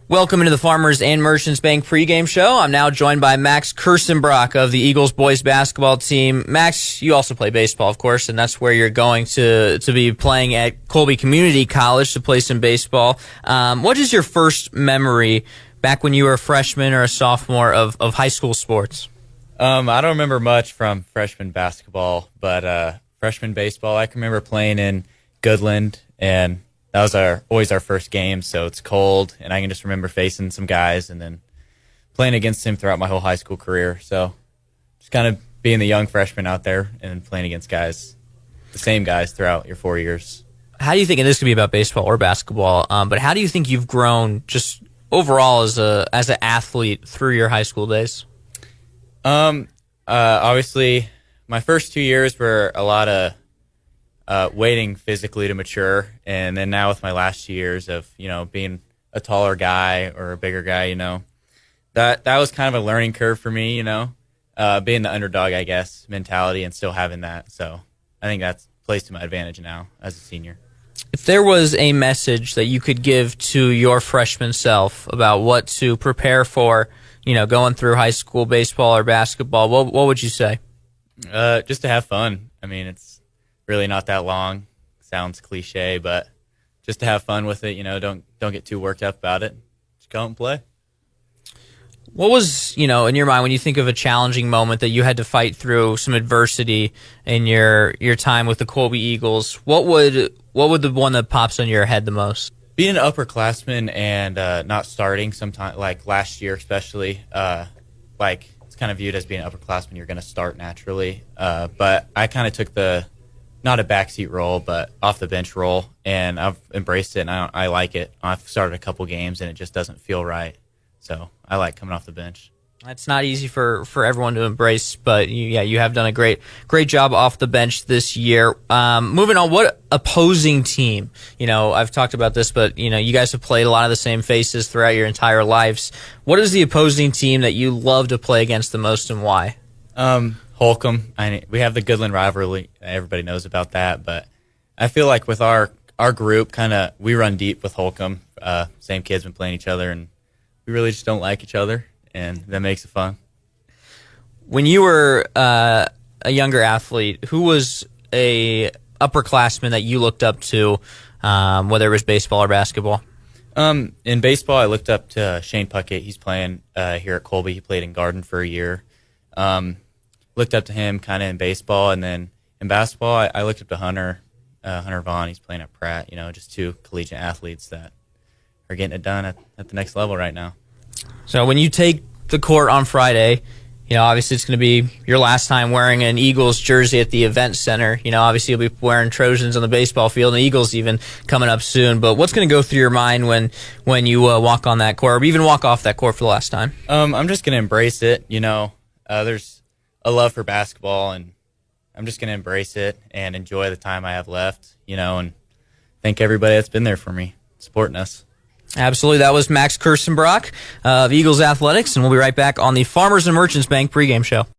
Welcome into the Farmers and Merchants Bank pregame show. I'm now joined by Max Kersenbrock of the Eagles boys basketball team. Max, you also play baseball, of course, and that's where you're going to be playing at Colby Community College to play some baseball. What is your first memory back when you were a freshman or a sophomore of high school sports? I don't remember much from freshman basketball, but freshman baseball, I can remember playing in Goodland, and that was always our first game, so it's cold, and I can just remember facing some guys and then playing against them throughout my whole high school career. So just kind of being the young freshman out there and playing against guys, the same guys throughout your 4 years. How do you think, and this could be about baseball or basketball, but how do you think you've grown just overall as an athlete through your high school days? Obviously, my first 2 years were a lot of waiting physically to mature, and then now with my last 2 years of being a taller guy or a bigger guy, that was kind of a learning curve for me, being the underdog, I guess, mentality, and still having that. So I think that plays to my advantage now as a senior. If there was a message that you could give to your freshman self about what to prepare for, going through high school baseball or basketball, what would you say? Just to have fun. I mean, it's really not that long. Sounds cliche, but just to have fun with it, don't get too worked up about it. Just go out and play. What was, in your mind when you think of a challenging moment that you had to fight through some adversity in your time with the Colby Eagles? What would the one that pops in your head the most? Being an upperclassman and not starting sometime, like last year especially, it's kind of viewed as being an upperclassman, you're going to start naturally. But I kind of took not a backseat role, but off the bench role, and I've embraced it, and I like it. I've started a couple games, and it just doesn't feel right. So I like coming off the bench. It's not easy for everyone to embrace, but you have done a great job off the bench this year. Moving on, what opposing team? I've talked about this, but you guys have played a lot of the same faces throughout your entire lives. What is the opposing team that you love to play against the most, and why? Holcomb. We have the Goodland rivalry. Everybody knows about that, but I feel like with our group, we run deep with Holcomb. Same kids been playing each other, and we really just don't like each other, and that makes it fun. When you were a younger athlete, who was a upperclassman that you looked up to, whether it was baseball or basketball? In baseball, I looked up to Shane Puckett. He's playing here at Colby. He played in Garden for a year. Looked up to him kind of in baseball, and then in basketball, I looked up to Hunter Vaughn. He's playing at Pratt. Just two collegiate athletes that are getting it done at the next level right now. So when you take the court on Friday, obviously it's going to be your last time wearing an Eagles jersey at the event center. Obviously you'll be wearing Trojans on the baseball field, and the Eagles even coming up soon. But what's going to go through your mind when you walk on that court, or even walk off that court for the last time? I'm just going to embrace it. There's a love for basketball, and I'm just going to embrace it and enjoy the time I have left, and thank everybody that's been there for me, supporting us. Absolutely. That was Max Kersenbrock of Eagles Athletics, and we'll be right back on the Farmers and Merchants Bank pregame show.